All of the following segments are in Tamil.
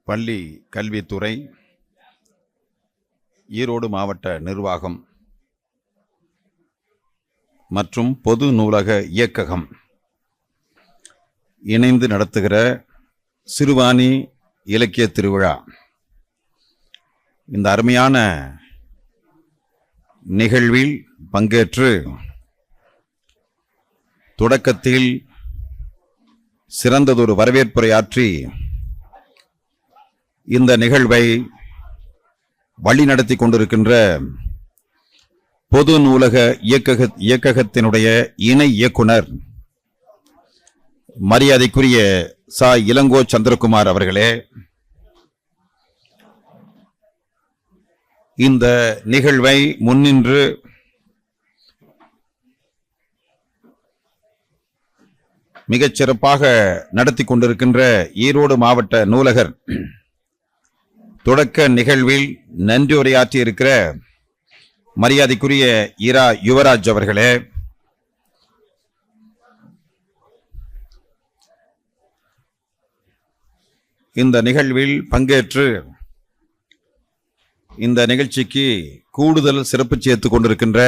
பள்ளி கல்வித்துறை, ஈரோடு மாவட்ட நிர்வாகம் மற்றும் பொது நூலக இயக்ககம் இணைந்து நடத்துகிற சிறுவாணி இலக்கிய திருவிழா இந்த அருமையான நிகழ்வில் பங்கேற்று தொடக்கத்தில் சிறந்ததொரு வரவேற்புரையாற்றி இந்த நிகழ்வை வழிநடத்தி கொண்டிருக்கின்ற பொது நூலக இயக்ககத்தினுடைய இணை இயக்குனர் மரியாதைக்குரிய சா இளங்கோ சந்திரகுமார் அவர்களே, இந்த நிகழ்வை முன்னின்று மிகச் சிறப்பாக நடத்தி கொண்டிருக்கின்ற ஈரோடு மாவட்ட நூலகர் தொடக்க நிகழ்வில் நன்றி உரையாற்றி இருக்கிற மரியாதைக்குரிய இரா யுவராஜ் அவர்களே, இந்த நிகழ்வில் பங்கேற்று இந்த நிகழ்ச்சிக்கு கூடுதல் சிறப்பு சேர்த்து கொண்டிருக்கின்ற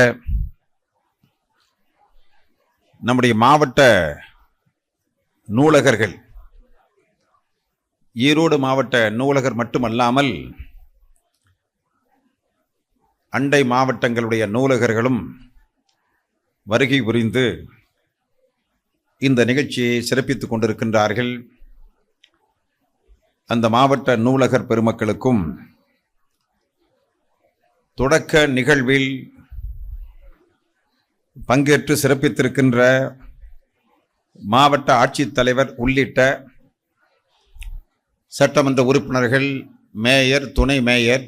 நம்முடைய மாவட்ட நூலகர்கள், ஈரோடு மாவட்ட நூலகர் மட்டுமல்லாமல் அண்டை மாவட்டங்களுடைய நூலகர்களும் வருகை புரிந்து இந்த நிகழ்ச்சியை சிறப்பித்துக் கொண்டிருக்கின்றார்கள். அந்த மாவட்ட நூலகர் பெருமக்களுக்கும் தொடக்க நிகழ்வில் பங்கேற்று சிறப்பித்திருக்கின்ற மாவட்ட ஆட்சித்தலைவர் உள்ளிட்ட சட்டமன்ற உறுப்பினர்கள், மேயர், துணை மேயர்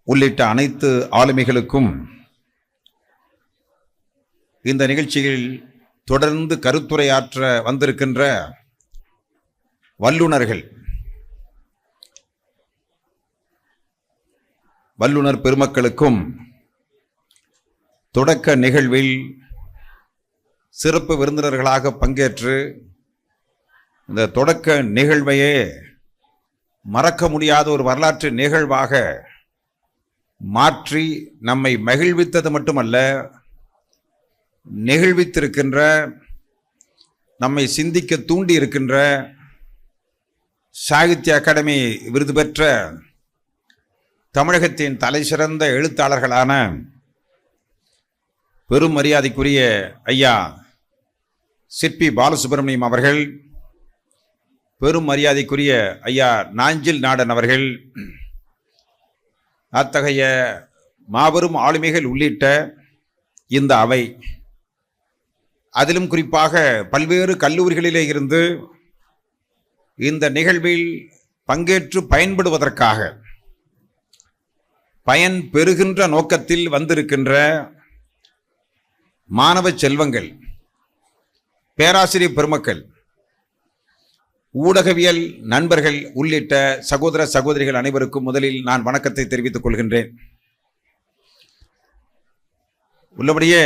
உள்ளிட்ட அனைத்து ஆளுமைகளுக்கும் இந்த நிகழ்ச்சியில் தொடர்ந்து கருத்துரையாற்ற வந்திருக்கின்ற வல்லுனர் பெருமக்களுக்கும் தொடக்க நிகழ்வில் சிறப்பு விருந்தினர்களாக பங்கேற்று இந்த தொடக்க நிகழ்வையே மறக்க முடியாத ஒரு வரலாற்று நிகழ்வாக மாற்றி நம்மை மகிழ்வித்தது மட்டுமல்ல, நெகிழ்வித்திருக்கின்ற, நம்மை சிந்திக்க தூண்டி இருக்கின்ற சாகித்ய அகாடமி விருது பெற்ற தமிழகத்தின் தலைசிறந்த எழுத்தாளர்களான பெரும் மரியாதைக்குரிய ஐயா சிற்பி பாலசுப்ரமணியம் அவர்கள், பெரும் மரியாதைக்குரிய ஐயா நாஞ்சில் நாடன் அவர்கள், அத்தகைய மாபெரும் ஆளுமைகள் உள்ளிட்ட இந்த அவை, அதிலும் குறிப்பாக பல்வேறு கல்லூரிகளிலே இருந்து இந்த நிகழ்வில் பங்கேற்று பயன்படுவதற்காக பயன் பெறுகின்ற நோக்கத்தில் வந்திருக்கின்ற மாணவ செல்வங்கள், பேராசிரியர் பெருமக்கள், ஊடகவியல் நண்பர்கள் உள்ளிட்ட சகோதர சகோதரிகள் அனைவருக்கும் முதலில் நான் வணக்கத்தை தெரிவித்துக் கொள்கின்றேன். உள்ளபடியே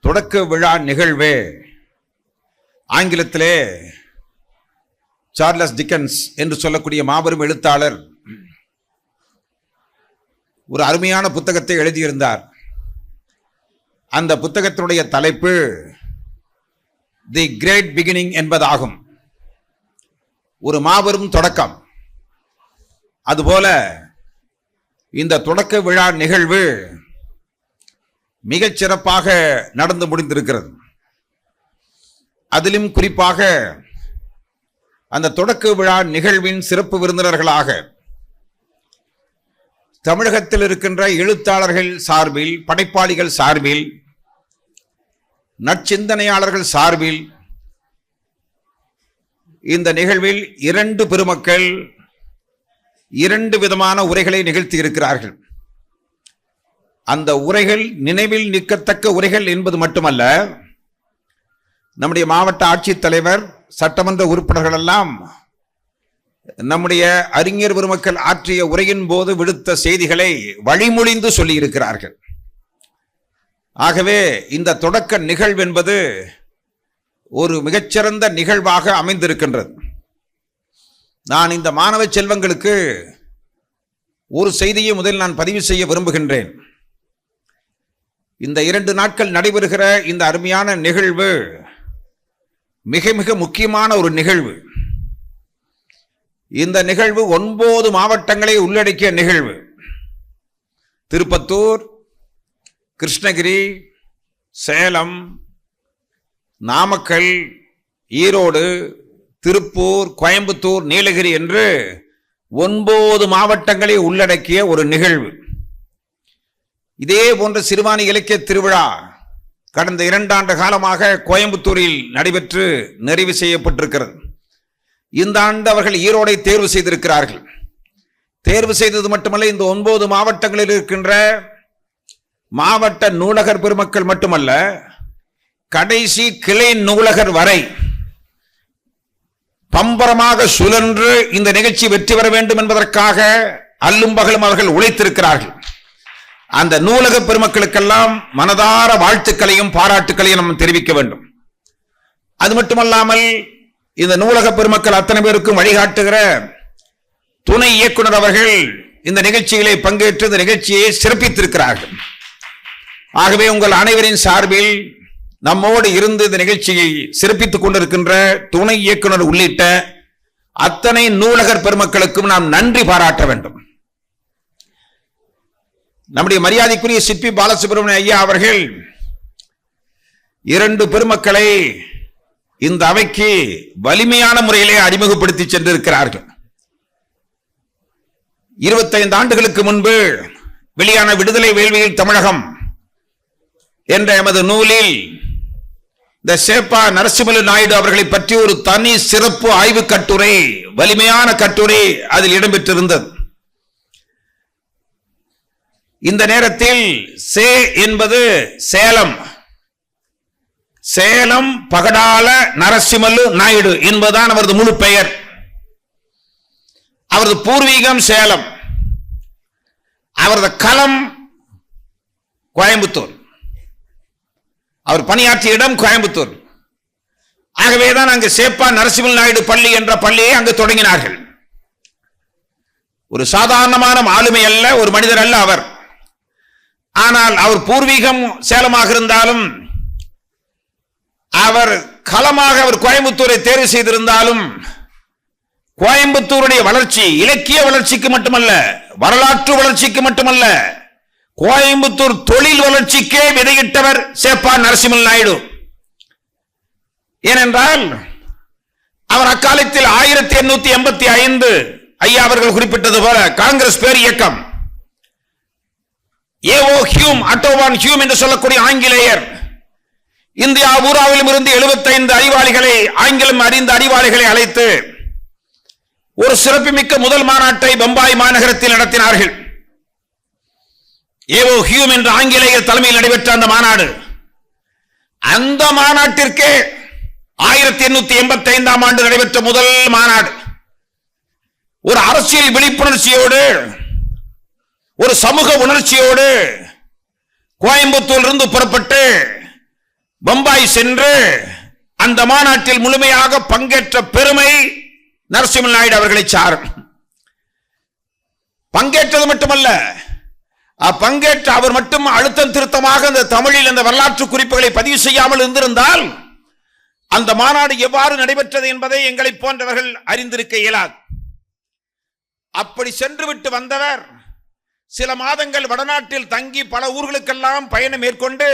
தொடக்க விழா நிகழ்வே ஆங்கிலத்திலே சார்லஸ் டிக்கன்ஸ் என்று சொல்லக்கூடிய மாபெரும் எழுத்தாளர் ஒரு அருமையான புத்தகத்தை எழுதியிருந்தார். அந்த புத்தகத்தினுடைய தலைப்பு தி கிரேட் பிகினிங் என்பதாகும். ஒரு மாபெரும் தொடக்கம். அதுபோல இந்த தொடக்க விழா நிகழ்வு மிகச் சிறப்பாக நடந்து முடிந்திருக்கிறது. அதிலும் குறிப்பாக அந்த தொடக்க விழா நிகழ்வின் சிறப்பு விருந்தினர்களாக தமிழகத்தில் இருக்கின்ற எழுத்தாளர்கள் சார்பில், படைப்பாளிகள் சார்பில், நற்சிந்தனையாளர்கள் சார்பில் இந்த நிகழ்வில் இரண்டு பெருமக்கள் இரண்டு விதமான உரைகளை நிகழ்த்தி இருக்கிறார்கள். அந்த உரைகள் நினைவில் நிற்கத்தக்க உரைகள் என்பது மட்டுமல்ல, நம்முடைய மாவட்ட ஆட்சித்தலைவர், சட்டமன்ற உறுப்பினர்கள் எல்லாம் நம்முடைய அறிஞர் பெருமக்கள் ஆற்றிய உரையின் போது விடுத்த செய்திகளை வழிமொழிந்து சொல்லியிருக்கிறார்கள். ஆகவே இந்த தொடக்க நிகழ்வு என்பது ஒரு மிகச்சிறந்த நிகழ்வாக அமைந்திருக்கின்றது. நான் இந்த மாணவ செல்வங்களுக்கு ஒரு செய்தியை முதலில் நான் பதிவு செய்ய விரும்புகின்றேன். இந்த 2 நாட்கள் நடைபெறுகிற இந்த அருமையான நிகழ்வு மிக மிக முக்கியமான ஒரு நிகழ்வு. இந்த நிகழ்வு 9 மாவட்டங்களை உள்ளடக்கிய நிகழ்வு. திருப்பத்தூர், கிருஷ்ணகிரி, சேலம், நாமக்கல், ஈரோடு, திருப்பூர், கோயம்புத்தூர், நீலகிரி என்று 9 மாவட்டங்களை உள்ளடக்கிய ஒரு நிகழ்வு. இதே போன்ற சிறுவாணி இலக்கிய திருவிழா கடந்த 2 ஆண்டு காலமாக கோயம்புத்தூரில் நடைபெற்று நிறைவு செய்யப்பட்டிருக்கிறது. இந்த ஆண்டு அவர்கள் ஈரோடை தேர்வு செய்திருக்கிறார்கள். தேர்வு செய்தது மட்டுமல்ல, இந்த 9 மாவட்டங்களில் இருக்கின்ற மாவட்ட நூலகர் பெருமக்கள் மட்டுமல்ல, கடைசி கிளை நூலகர் வரை பம்பரமாக சுழன்று இந்த நிகழ்ச்சி வெற்றி பெற வேண்டும் என்பதற்காக அல்லும் பகலும் அவர்கள் உழைத்திருக்கிறார்கள். அந்த நூலக பெருமக்களுக்கெல்லாம் மனதார வாழ்த்துக்களையும் பாராட்டுக்களையும் நாம் தெரிவிக்க வேண்டும். அது மட்டுமல்லாமல் இந்த நூலக பெருமக்கள் அத்தனை பேருக்கும் வழிகாட்டுகிற துணை இயக்குனர் அவர்கள் இந்த நிகழ்ச்சிகளை பங்கேற்று இந்த நிகழ்ச்சியை சிறப்பித்திருக்கிறார்கள். ஆகவே உங்கள் அனைவரின் சார்பில் நம்மோடு இருந்து இந்த நிகழ்ச்சியை சிறப்பித்துக் கொண்டிருக்கின்ற துணை இயக்குனர் உள்ளிட்ட அத்தனை நூலகர் பெருமக்களுக்கும் நாம் நன்றி பாராட்ட வேண்டும். நம்முடைய மரியாதைக்குரிய சிற்பி பாலசுப்ரமணிய ஐயா அவர்கள் 2 பெருமக்களை இந்த அவைக்கு வலிமையான முறையிலே அறிமுகப்படுத்தி சென்றிருக்கிறார்கள். 25 ஆண்டுகளுக்கு முன்பு வெளியான விடுதலை வேள்வியில் தமிழகம் என்ற எமது நூலில் இந்த சேப்பா நரசிம்மலு நாயுடு அவர்களை பற்றி ஒரு தனி சிறப்பு ஆய்வு கட்டுரை, வலிமையான கட்டுரை அதில் இடம்பெற்றிருந்தது. இந்த நேரத்தில் சே என்பது சேலம், சேலம் பகடால நரசிம்மலு நாயுடு என்பதுதான் அவரது முழு பெயர். அவரது பூர்வீகம் சேலம், அவரது களம் கோயம்புத்தூர், அவர் பணியாற்றிய இடம் கோயம்புத்தூர். ஆகவேதான் அங்கு சேப்பா நரசிம்மலு நாயுடு பள்ளி என்ற பள்ளியை அங்கு தொடங்கினார்கள். ஒரு சாதாரணமான ஆளுமை அல்ல, ஒரு மனிதர் அல்ல அவர். ஆனால் அவர் பூர்வீகம் சேலமாக இருந்தாலும், அவர் களமாக அவர் கோயம்புத்தூரை தேர்வு செய்திருந்தாலும், கோயம்புத்தூருடைய வளர்ச்சி இலக்கிய வளர்ச்சிக்கு மட்டுமல்ல, வரலாற்று வளர்ச்சிக்கு மட்டுமல்ல, கோயம்புத்தூர் தொழில் வளர்ச்சிக்கே விதையிட்டவர் சேப்பா நரசிம்மலு நாயுடு. ஏனென்றால் அவர் அக்காலத்தில் 1885 ஐயா அவர்கள் குறிப்பிட்டது போல காங்கிரஸ் பேர் இயக்கம், ஏஓ ஹியூம், ஆட்டோவான் ஹியூம் என்று சொல்லக்கூடிய ஆங்கிலேயர் இந்தியா பூராவிலும் இருந்து 75 அறிவாளிகளை, ஆங்கிலம் அறிந்த அறிவாளிகளை அழைத்து ஒரு சிறப்புமிக்க முதல் மாநாட்டை பம்பாய் மாநகரத்தில் நடத்தினார்கள். ஏஓ ஹியூம் என்ற ஆங்கிலேயர் தலைமையில் நடைபெற்ற அந்த மாநாடு, அந்த மாநாட்டிற்கே 1885 ஆண்டு நடைபெற்ற முதல் மாநாடு ஒரு அரசியல் விழிப்புணர்ச்சியோடு, ஒரு சமூக உணர்ச்சியோடு கோயம்புத்தூரிலிருந்து புறப்பட்டு பம்பாய் சென்று அந்த மாநாட்டில் முழுமையாக பங்கேற்ற பெருமை நரசிம்மலு நாயுடு அவர்களை சாரும். பங்கேற்றது மட்டுமல்ல, பங்கேற்ற அவர் மட்டும் அழுத்தம் திருத்தமாக அந்த தமிழில் அந்த வரலாற்று குறிப்புகளை பதிவு செய்யாமல் இருந்திருந்தால் அந்த மாநாடு எவ்வாறு நடைபெற்றது என்பதை எங்களை போன்றவர்கள் அறிந்திருக்க இயலாது. அப்படி சென்று விட்டு வந்தவர் சில மாதங்கள் வடநாட்டில் தங்கி பல ஊர்களுக்கெல்லாம் பயணம் மேற்கொண்டு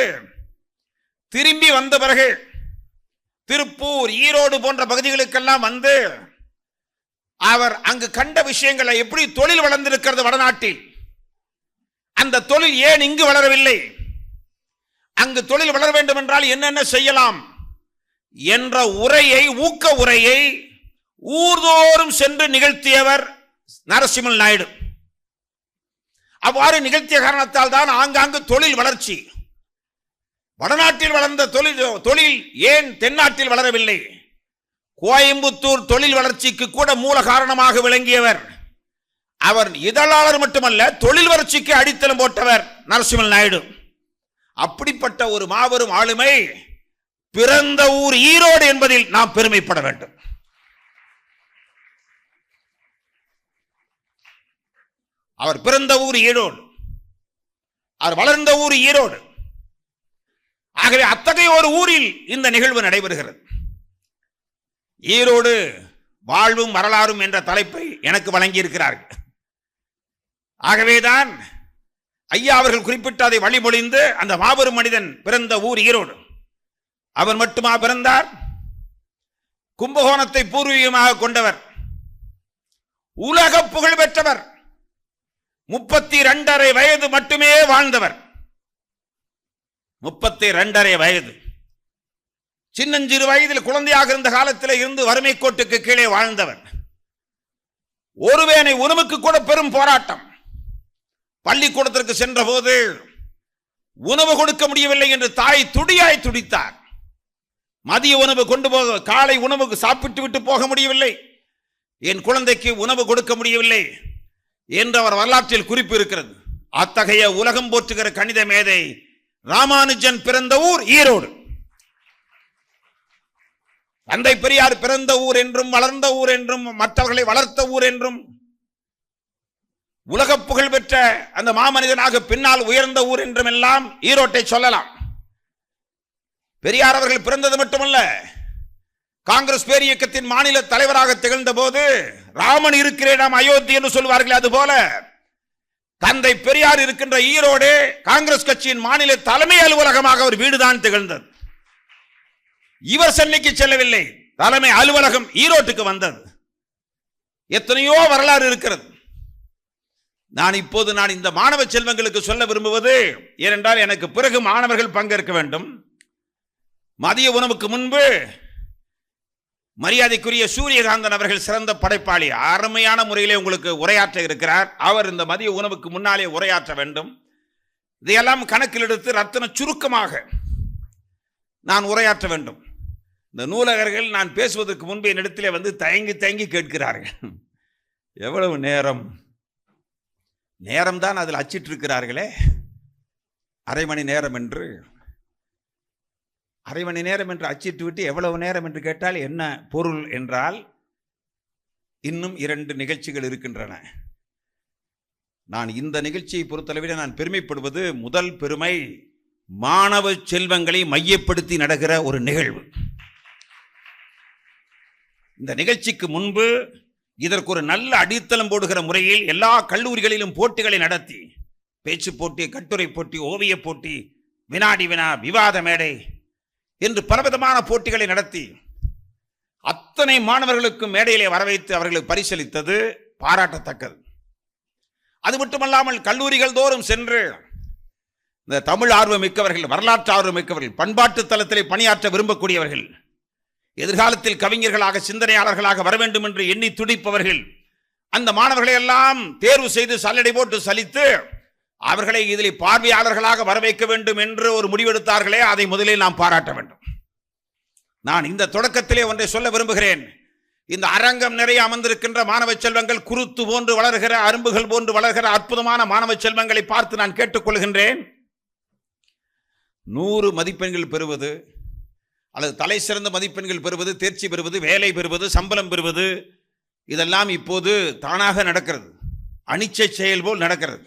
திரும்பி வந்த பிறகு திருப்பூர், ஈரோடு போன்ற பகுதிகளுக்கெல்லாம் வந்து அவர் அங்கு கண்ட விஷயங்களை, எப்படி தொழில் வளர்ந்திருக்கிறது வடநாட்டில், அந்த தொழில் ஏன் இங்கு வளரவில்லை, அங்கு தொழில் வளர வேண்டும் என்றால் என்னென்ன செய்யலாம் என்ற உரையை, ஊக்க உரையை ஊர்தோறும் சென்று நிகழ்த்தியவர் நரசிம்மலு நாயுடு. அவ்வாறு நிகழ்த்திய காரணத்தால் தான் ஆங்காங்கு தொழில் வளர்ச்சி. வடநாட்டில் வளர்ந்த தொழில் ஏன் தென்னாட்டில் வளரவில்லை? கோயம்புத்தூர் தொழில் வளர்ச்சிக்கு கூட மூல காரணமாக விளங்கியவர் அவர். இதழாளர் மட்டுமல்ல, தொழில் வளர்ச்சிக்கு அடித்தளம் போட்டவர் நரசிம்மலு நாயுடு. அப்படிப்பட்ட ஒரு மாபெரும் ஆளுமை பிறந்த ஊர் ஈரோடு என்பதில் நாம் பெருமைப்பட வேண்டும். அவர் பிறந்த ஊர் ஈரோடு, அவர் வளர்ந்த ஊர் ஈரோடு. ஆகவே அத்தகைய ஒரு ஊரில் இந்த நிகழ்வு நடைபெறுகிறது. ஈரோடு வாழ்வும் வரலாறும் என்ற தலைப்பை எனக்கு வழங்கியிருக்கிறார்கள். ஆகவேதான் ஐயா அவர்கள் குறிப்பிட்டு அதை வழிமொழிந்து அந்த மாபெரும் மனிதன் பிறந்த ஊர் ஈரோடு. அவர் மட்டுமா பிறந்தார்? கும்பகோணத்தை பூர்வீகமாக கொண்டவர், உலக புகழ் பெற்றவர், 32.5 வயது மட்டுமே வாழ்ந்தவர். 32.5 வயது. சின்னஞ்சிறு வயதில் குழந்தையாக இருந்த காலத்தில் இருந்து வறுமை கோட்டுக்கு கீழே வாழ்ந்தவர். ஒருவேளை உணவுக்கு கூட பெரும் போராட்டம். பள்ளிக்கூடத்திற்கு சென்ற போது உணவு கொடுக்க முடியவில்லை என்று தாய் துடியாய் துடித்தார். மதிய உணவு கொண்டு போக, காலை உணவுக்கு சாப்பிட்டு விட்டு போக முடியவில்லை, என் குழந்தைக்கு உணவு கொடுக்க முடியவில்லை என்று அவர் வரலாற்றில் குறிப்பு இருக்கிறது. அத்தகைய உலகம் போற்றுகிற கணித மேதை ராமானுஜன் பிறந்த ஊர் ஈரோடு. தந்தை பெரியார் பிறந்த ஊர் என்றும் வளர்ந்த ஊர் என்றும் மற்றவர்களை வளர்த்த ஊர் என்றும் உலக புகழ் பெற்ற அந்த மாமனிதனாக பின்னால் உயர்ந்த ஊர் என்றும் எல்லாம் ஈரோட்டை சொல்லலாம். பெரியார் அவர்கள் பிறந்தது மட்டுமல்ல, காங்கிரஸ் பேரியக்கத்தின் மாநில தலைவராக திகழ்ந்த போது ராமன் இருக்கிற இடம் அயோத்தி என்று சொல்வார்கள். அதுபோல தந்தை பெரியார் இருக்கின்ற ஈரோடு காங்கிரஸ் கட்சியின் மாநில தலைமை அலுவலகமாக ஒரு வீடுதான் திகழ்ந்தது. இவர் சென்னைக்கு செல்லவில்லை, தலைமை அலுவலகம் ஈரோட்டுக்கு வந்தது. எத்தனையோ வரலாறு இருக்கிறது. நான் இந்த மாணவ செல்வங்களுக்கு சொல்ல விரும்புவது, ஏனென்றால் எனக்கு பிறகு மாணவர்கள் பங்கேற்க வேண்டும். மதிய உணவுக்கு முன்பு மரியாதைக்குரிய சூரியகாந்தன் அவர்கள் சிறந்த படைப்பாளி, அருமையான முறையிலே உங்களுக்கு உரையாற்ற இருக்கிறார். அவர் இந்த மதிய உணவுக்கு முன்னாலே உரையாற்ற வேண்டும். இதையெல்லாம் கணக்கில் எடுத்து ரத்தின சுருக்கமாக நான் உரையாற்ற வேண்டும். இந்த நூலகர்கள் நான் பேசுவதற்கு முன்பு என்னிடத்திலே வந்து தயங்கி தயங்கி கேட்கிறார்கள், எவ்வளவு நேரம் தான் அதில் அச்சிட்டு இருக்கிறார்களே, அரை மணி நேரம் என்று அச்சிட்டு விட்டு எவ்வளவு நேரம் என்று கேட்டால் என்ன பொருள் என்றால், இன்னும் 2 நிகழ்ச்சிகள் இருக்கின்றன. நான் இந்த நிகழ்ச்சியை பொறுத்தளவில் நான் பெருமைப்படுவது, முதல் பெருமை மாணவ செல்வங்களை மையப்படுத்தி நடக்கிற ஒரு நிகழ்வு. இந்த நிகழ்ச்சிக்கு முன்பு இதற்கு ஒரு நல்ல அடித்தளம் போடுகிற முறையில் எல்லா கல்லூரிகளிலும் போட்டிகளை நடத்தி, பேச்சு போட்டி, கட்டுரை போட்டி, ஓவிய போட்டி, வினாடி வினா, விவாத மேடை என்று பலவிதமான போட்டிகளை நடத்தி அத்தனை மாணவர்களுக்கும் மேடையிலே வரவைத்து அவர்களுக்கு பரிசளித்தது பாராட்டத்தக்கது. அது மட்டுமல்லாமல் கல்லூரிகள் தோறும் சென்று இந்த தமிழ் ஆர்வம் மிக்கவர்கள், வரலாற்று ஆர்வம் மிக்கவர்கள், பண்பாட்டு தளத்திலே பணியாற்ற விரும்பக்கூடியவர்கள், எதிர்காலத்தில் கவிஞர்களாக சிந்தனையாளர்களாக வர வேண்டும் என்று எண்ணி துடிப்பவர்கள், அந்த மாணவர்களை எல்லாம் தேர்வு செய்து சல்லடை போட்டு சலித்து அவர்களை இதில் பார்வையாளர்களாக வரவைக்க வேண்டும் என்று ஒரு முடிவெடுத்தார்களே, அதை முதலில் நாம் பாராட்ட வேண்டும். நான் இந்த தொடக்கத்திலே ஒன்றை சொல்ல விரும்புகிறேன். இந்த அரங்கம் நிறைய அமர்ந்திருக்கின்ற மாணவ செல்வங்கள், குருத்து போன்று வளர்கிற, அரும்புகள் போன்று வளர்கிற அற்புதமான மாணவ செல்வங்களை பார்த்து நான் கேட்டுக்கொள்கின்றேன். 100 மதிப்பெண்கள் பெறுவது அல்லது தலை சிறந்த மதிப்பெண்கள் பெறுவது, தேர்ச்சி பெறுவது, வேலை பெறுவது, சம்பளம் பெறுவது, இதெல்லாம் இப்போது தானாக நடக்கிறது, அனிச்சை செயல் போல் நடக்கிறது.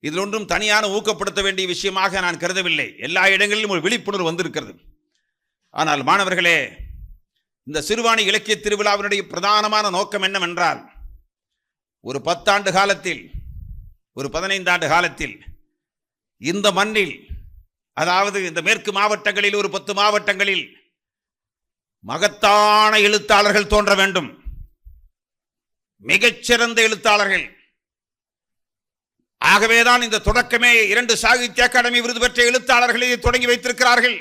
இதில் ஒன்றும் தனியான ஊக்கப்படுத்த வேண்டிய விஷயமாக நான் கருதவில்லை. எல்லா இடங்களிலும் ஒரு விழிப்புணர்வு வந்திருக்கிறது. ஆனால் மாணவர்களே, இந்த சிறுவாணி இலக்கிய திருவிழாவினுடைய பிரதானமான நோக்கம் என்னவென்றால், ஒரு 10 ஆண்டு காலத்தில், ஒரு 15 ஆண்டு காலத்தில் இந்த மண்ணில், அதாவது இந்த மேற்கு மாவட்டங்களில் ஒரு 10 மாவட்டங்களில் மகத்தான எழுத்தாளர்கள் தோன்ற வேண்டும், மிகச்சிறந்த எழுத்தாளர்கள். ஆகவேதான் இந்த தொடக்கமே 2 சாகித்ய அகாடமி விருது பெற்ற எழுத்தாளர்களை தொடங்கி வைத்திருக்கிறார்கள்.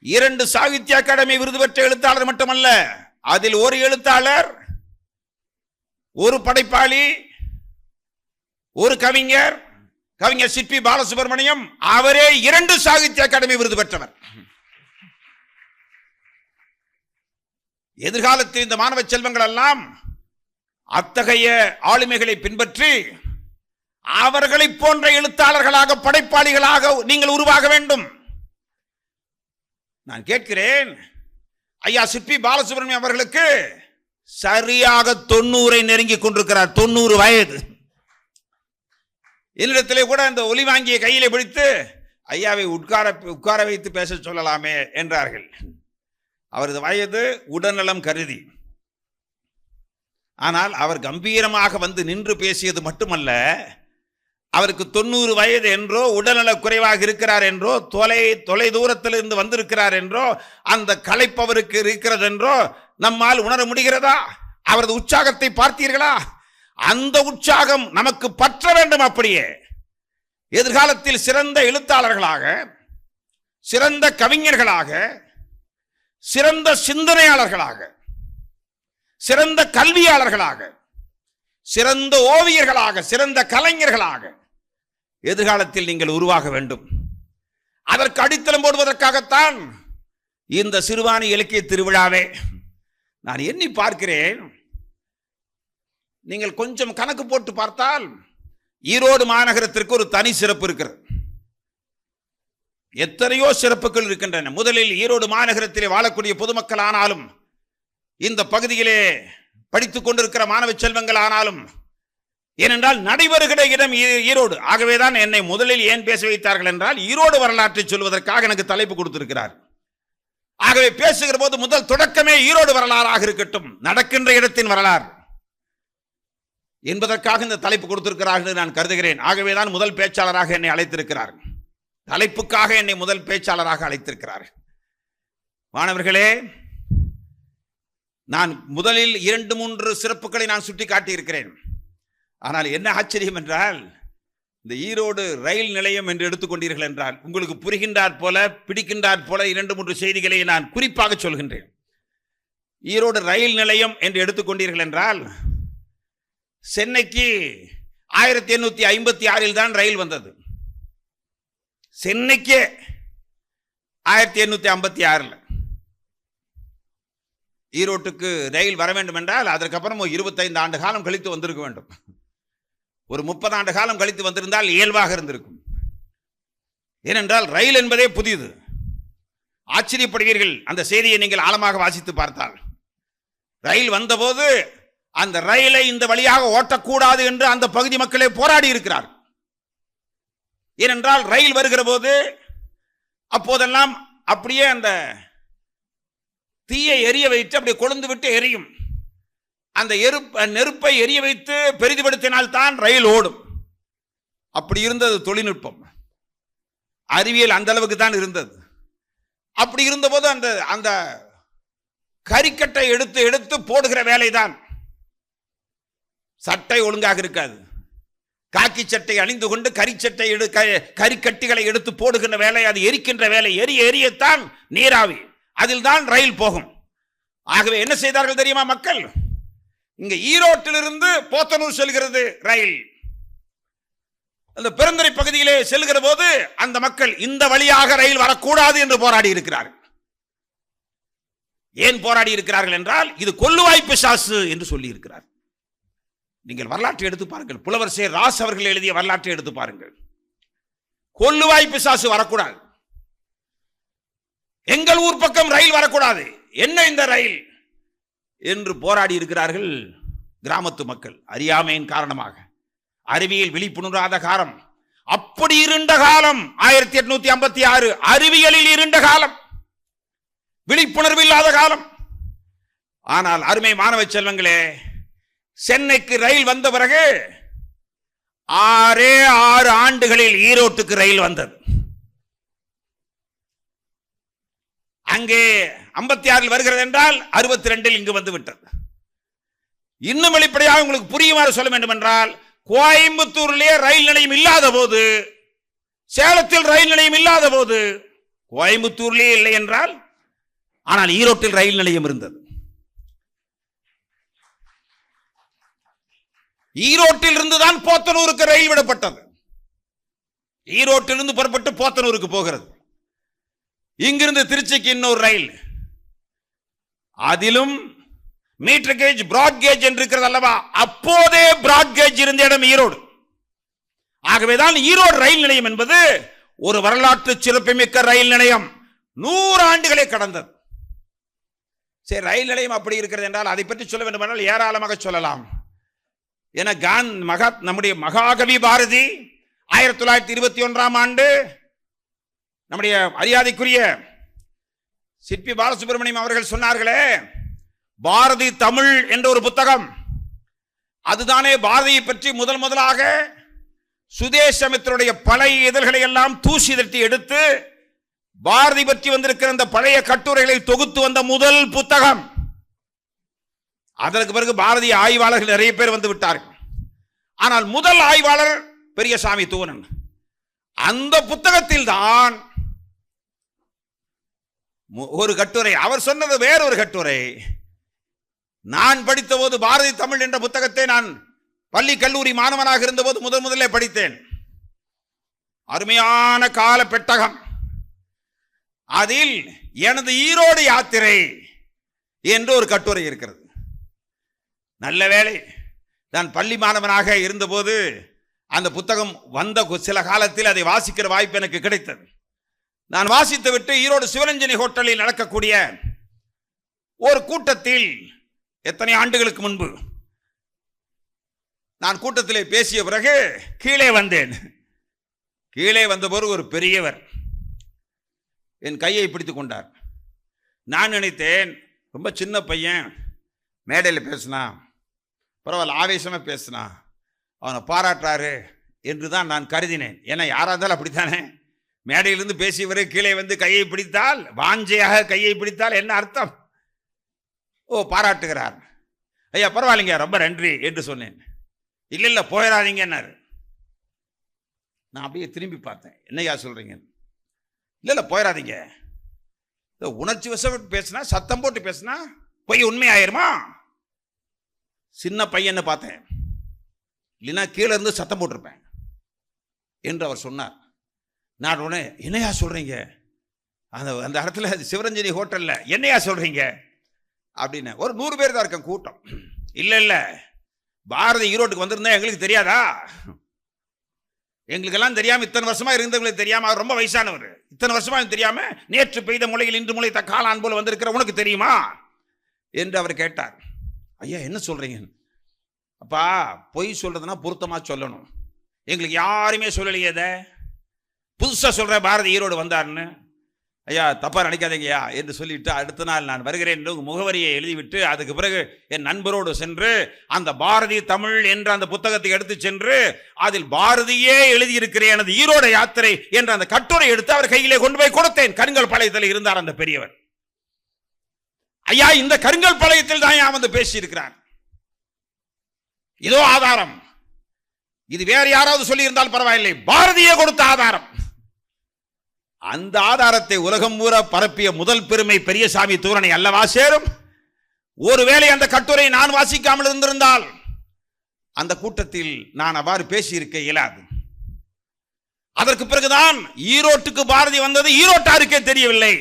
2 சாகித்ய அகாடமி விருது பெற்ற எழுத்தாளர் மட்டுமல்ல, அதில் ஒரு எழுத்தாளர், ஒரு படைப்பாளி, ஒரு கவிஞர், கவிஞர் சிற்பி பாலசுப்ரமணியம், அவரே 2 சாகித்ய அகாடமி விருது பெற்றவர். எதிர்காலத்தில் இந்த மாணவ செல்வங்கள் எல்லாம் அத்தகைய ஆளுமைகளை பின்பற்றி அவர்களை போன்ற எழுத்தாளர்களாக, படைப்பாளிகளாக நீங்கள் உருவாக வேண்டும். நான் கேட்கிறேன், ஐயா சிற்பி பாலசுப்ரமணியம் அவர்களுக்கு சரியாக 90 நெருங்கி கொண்டிருக்கிறார். 90 வயது. என்னிடத்திலே கூட அந்த ஒலி வாங்கிய கையிலே பிடித்து ஐயாவை உட்கார வைத்து பேச சொல்லலாமே என்றார்கள். அவரது வயது உடல்நலம் கருதி. ஆனால் அவர் கம்பீரமாக வந்து நின்று பேசியது மட்டுமல்ல, அவருக்கு 90 வயது என்றோ, உடல்நல குறைவாக இருக்கிறார் என்றோ, தொலை தூரத்தில் இருந்து வந்திருக்கிறார் என்றோ, அந்த களைப்பு அவருக்கு இருக்கிறது என்றோ நம்மால் உணர முடிகிறதா? அவரது உற்சாகத்தை பார்த்தீர்களா? அந்த உற்சாகம் நமக்கு பற்ற வேண்டும். அப்படியே எதிர்காலத்தில் சிறந்த எழுத்தாளர்களாக, சிறந்த கவிஞர்களாக, சிறந்த சிந்தனையாளர்களாக, சிறந்த கல்வியாளர்களாக, சிறந்த ஓவியர்களாக, சிறந்த கலைஞர்களாக எதிர்காலத்தில் நீங்கள் உருவாக வேண்டும். அதற்கு அடித்தளம் போடுவதற்காகத்தான் இந்த சிறுவாணி இலக்கிய திருவிழாவே. நான் எண்ணி பார்க்கிறேன், நீங்கள் கொஞ்சம் கணக்கு போட்டு பார்த்தால் ஈரோடு மாநகரத்திற்கு ஒரு தனி சிறப்பு இருக்கிறது. எத்தனையோ சிறப்புகள் இருக்கின்றன. முதலில் ஈரோடு மாநகரத்திலே வாழக்கூடிய பொதுமக்கள் ஆனாலும், இந்த பகுதியிலே படித்துக் கொண்டிருக்கிற மாணவ செல்வங்கள் ஆனாலும், ஏனென்றால் நடைபெறுகிற இடம் ஈரோடு. ஆகவேதான் என்னை முதலில் ஏன் பேச வைத்தார்கள் என்றால், ஈரோடு வரலாற்றை சொல்வதற்காக எனக்கு தலைப்பு கொடுத்திருக்கிறார். ஆகவே பேசுகிற போது முதல் தொடக்கமே ஈரோடு வரலாறாக இருக்கட்டும், நடக்கின்ற இடத்தின் வரலாறு என்பதற்காக இந்த தலைப்பு கொடுத்திருக்கிறார்கள் என்று நான் கருதுகிறேன். ஆகவேதான் முதல் பேச்சாளராக என்னை அழைத்திருக்கிறார். தலைப்புக்காக என்னை முதல் பேச்சாளராக அழைத்திருக்கிறார். மாணவர்களே, நான் முதலில் 2-3 சிறப்புகளை நான் சுட்டி காட்டியிருக்கிறேன். ஆனால் என்ன ஆச்சரியம் என்றால், இந்த ஈரோடு ரயில் நிலையம் என்று எடுத்துக்கொண்டீர்கள் என்றால் உங்களுக்கு புரிகின்றார் போல, பிடிக்கின்றார் போல 2-3 செய்திகளை நான் குறிப்பாக சொல்கின்றேன். ஈரோடு ரயில் நிலையம் என்று எடுத்துக்கொண்டீர்கள் என்றால், சென்னைக்கு 1856 தான் ரயில் வந்தது. சென்னைக்கு 1856. ஈரோட்டுக்கு ரயில் வர வேண்டும் என்றால் அதற்கப்புறம் 25 ஆண்டு காலம் கழித்து வந்திருக்க வேண்டும். ஒரு 30 ஆண்டு காலம் கழித்து வந்திருந்தால் இயல்பாக இருந்திருக்கும். ஏனென்றால் ரயில் என்பதே புதியது. ஆச்சரியப்படுவீர்கள் அந்த செய்தியை நீங்கள் ஆழமாக வாசித்து பார்த்தால். ரயில் வந்தபோது அந்த ரயிலை இந்த வழியாக ஓட்டக்கூடாது என்று அந்த பகுதி மக்களே போராடி இருக்கிறார். ஏனென்றால் ரயில் வருகிற போது அப்போதெல்லாம் அப்படியே அந்த தீயை எரிய வைத்து அப்படியே கொழுந்து விட்டு எரியும். அந்த நெருப்பை எரிய வைத்து பெரிதுபடுத்தினால் தான் ரயில் ஓடும். அப்படி இருந்தது தொழில்நுட்பம், அறிவியல் அந்த அளவுக்கு தான் இருந்தது. அப்படி இருந்தபோது அந்த அந்த கரிக்கட்டை எடுத்து எடுத்து போடுகிற வேலைதான். சட்டை ஒழுங்காக இருக்காது. காக்கி சட்டை அணிந்து கொண்டு கரிச்சட்டை கரிக்கட்டிகளை எடுத்து போடுகின்ற வேலை, அது எரிக்கின்ற வேலை. எரியத்தான் நீராவி, அதில் தான் ரயில் போகும். ஆகவே என்ன செய்தார்கள் தெரியுமா மக்கள்? இங்க ஈரோட்டிலிருந்து போத்தனூர் செல்கிறது ரயில். அந்த பெருந்துறை பகுதியிலே செல்கிற போது அந்த மக்கள் இந்த வழியாக ரயில் வரக்கூடாது என்று போராடி இருக்கிறார்கள். ஏன் போராடி இருக்கிறார்கள் என்றால், இது கொல்லுவாய் பிசாசு என்று சொல்லி இருக்கிறார். நீங்கள் வரலாற்றை எடுத்து பாருங்கள். புலவர் சே ராஸ் அவர்கள் எழுதிய வரலாற்றை எடுத்து பாருங்கள். கொல்லுவாய் பிசாசு வரக்கூடாது, எங்கள் ஊர் பக்கம் ரயில் வரக்கூடாது, என்ன இந்த ரயில் என்று போராடி இருக்கிறார்கள் கிராமத்து மக்கள். அறியாமையின் காரணமாக, அறிவியல் விழிப்புணராத காலம். அப்படி இருண்ட காலம் 1856. அறிவியலில் இருண்ட காலம், விழிப்புணர்வு இல்லாத காலம். ஆனால் அருமை மாணவ செல்வங்களே, சென்னைக்கு ரயில் வந்த பிறகு 6 ஆண்டுகளில் ஈரோட்டுக்கு ரயில் வந்தது. அங்கே 56 வருகிறது என்றால் 62 இங்கு வந்து விட்டது. இன்னும் வெளிப்படையாக உங்களுக்கு புரியுமாறு சொல்ல வேண்டும் என்றால், கோயம்புத்தூரிலே ரயில் நிலையம் இல்லாத போது, சேலத்தில் ரயில் நிலையம் இல்லாத போது, கோயம்புத்தூரிலே இல்லை என்றால், ஆனால் ஈரோட்டில் ரயில் நிலையம் இருந்தது. ஈரோட்டில் இருந்துதான் போத்தனூருக்கு ரயில் விடப்பட்டது. ஈரோட்டிலிருந்து புறப்பட்டு போத்தனூருக்கு போகிறது. இங்கிருந்து திருச்சிக்கு இன்னொரு ரயில், அதிலும் மீட்டர் கேஜ், பிராட் கேஜ் என்று இருக்கிறது அல்லவா? அப்போதே பிராட் கேஜ் இருந்த இடம் ஈரோடு. ஆகவேதான் ஈரோடு ரயில் நிலையம் என்பது ஒரு வரலாற்று சிறப்புமிக்க ரயில் நிலையம். 100 ஆண்டுகளே கடந்தது. சரி, ரயில் நிலையம் அப்படி இருக்கிறது என்றால் அதை பற்றி சொல்ல வேண்டும் என்றால் ஏராளமாக சொல்லலாம். என நம்முடைய மகாகவி பாரதி 1921ஆம் ஆண்டு நம்முடைய மரியாதைக்குரிய சிற்பி பாலசுப்ரமணியம் அவர்கள் சொன்னார்களே, பாரதி தமிழ் என்ற ஒரு புத்தகம், அதுதானே பாரதியை பற்றி முதலாக சுதேசமித்திரனுடைய பழைய இதழ்களை எல்லாம் தூசி தட்டி எடுத்து பாரதி பற்றி வந்திருக்கிற அந்த பழைய கட்டுரைகளை தொகுத்து வந்த முதல் புத்தகம். அதற்கு பிறகு பாரதி ஆய்வாளர்கள் நிறைய பேர் வந்து விட்டார்கள். ஆனால் முதல் ஆய்வாளர் பெரியசாமி தூவனன். அந்த புத்தகத்தில் தான் ஒரு கட்டுரை, அவர் சொன்னது வேறொரு கட்டுரை. நான் படித்த போது பாரதி தமிழ் என்ற புத்தகத்தை நான் பள்ளி கல்லூரி மாணவனாக இருந்தபோது முதலே படித்தேன். அருமையான கால பெட்டகம். அதில் எனது ஈரோடு யாத்திரை என்று ஒரு கட்டுரை இருக்கிறது. நல்ல வேளை நான் பள்ளி மாணவனாக இருந்தபோது அந்த புத்தகம் வந்த சில காலத்தில் அதை வாசிக்கிற வாய்ப்பு எனக்கு கிடைத்தது. நான் வாசித்து விட்டு ஈரோடு சிவரஞ்சனி ஹோட்டலில் நடக்கக்கூடிய ஒரு கூட்டத்தில், எத்தனை ஆண்டுகளுக்கு முன்பு, நான் கூட்டத்திலே பேசிய பிறகு கீழே வந்தேன். கீழே வந்தபோது ஒரு பெரியவர் என் கையை பிடித்துக் கொண்டார். நான் நினைத்தேன், ரொம்ப சின்ன பையன் மேடையில் பேசினா, பரவாயில்ல ஆவேசமா பேசினா, அவனை பாராட்டுறாரு என்று தான் நான் கருதினேன். ஏன்னா யாரா இருந்தாலும் அப்படித்தானே, மேடையிலிருந்து பேசியவரை கீழே வந்து கையை பிடித்தால், வாஞ்சையாக கையை பிடித்தால் என்ன அர்த்தம்? ஓ, பாராட்டுகிறார், ஐயா பரவாயில்லைங்க ரொம்ப நன்றி என்று சொன்னேன். இல்லை போயிடாதீங்கன்னாரு. நான் அப்படியே திரும்பி பார்த்தேன், என்னையா சொல்றீங்க? இல்லை போயிடாதீங்க, உணர்ச்சி வசப்பட்டு பேசினா, சத்தம் போட்டு பேசினா பொய் உண்மையாயிருமா? சின்ன பையன்னு பார்த்தேன், இல்லைன்னா கீழே இருந்து சத்தம் போட்டிருப்பேன் என்று அவர் சொன்னார். நான் உடனே, என்னையா சொல்றீங்க? அந்த இடத்துல சிவரஞ்சனி ஹோட்டல்ல என்னையா சொல்றீங்க அப்படின்னு. ஒரு 100 பேர் தான் இருக்க கூட்டம். இல்லை பாரதி ஈரோட்டுக்கு வந்திருந்தா எங்களுக்கு தெரியாதா? எங்களுக்கெல்லாம் தெரியாம, இத்தனை வருஷமா இருந்தவங்களுக்கு தெரியாம, அவர் ரொம்ப வயசானவர், இத்தனை வருஷமா தெரியாம, நேற்று பெய்த முளையில் இன்று முளைத்த காளான் போல வந்திருக்கிற உனக்கு தெரியுமா என்று அவர் கேட்டார். ஐயா என்ன சொல்றீங்க? அப்பா, பொய் சொல்றதுன்னா பொருத்தமா சொல்லணும். எங்களுக்கு யாருமே சொல்லலையே, புதுசா சொல்ற பாரதி ஈரோடு வந்தார்னு. ஐயா தப்பா நினைக்காதீங்கய்யா என்று சொல்லிவிட்டு அடுத்த நாள் நான் வருகிறேன் என்று முகவரியை எழுதிவிட்டு, அதுக்கு பிறகு என் நண்பரோடு சென்று அந்த பாரதி தமிழ் என்ற அந்த புத்தகத்தை எடுத்து சென்று அதில் பாரதியே எழுதியிருக்கிறேன் எனது ஈரோடு யாத்திரை என்ற அந்த கட்டுரை எடுத்து அவர் கையிலே கொண்டு போய் கொடுத்தேன். கருங்கல் பாளையத்தில் இருந்தார் அந்த பெரியவர். ஐயா, இந்த கருங்கல் பாளையத்தில் தான் வந்து பேசி இருக்கிறார், இதோ ஆதாரம். இது வேற யாராவது சொல்லி இருந்தால் பரவாயில்லை, பாரதியே கொடுத்த ஆதாரம். அந்த ஆதாரத்தை உலகம் பூரா பரப்பிய முதல் பெருமை பெரியசாமி தூவனனை அல்லவா சேரும்? ஒருவேளை அந்த கட்டுரை நான் வாசிக்காமல் இருந்திருந்தால் அந்த கூட்டத்தில் நான் அவ்வாறு பேசியிருக்க இயலாது. அதற்கு பிறகுதான் ஈரோட்டுக்கு பாரதி வந்தது ஈரோட்டாருக்கே தெரியவில்லை.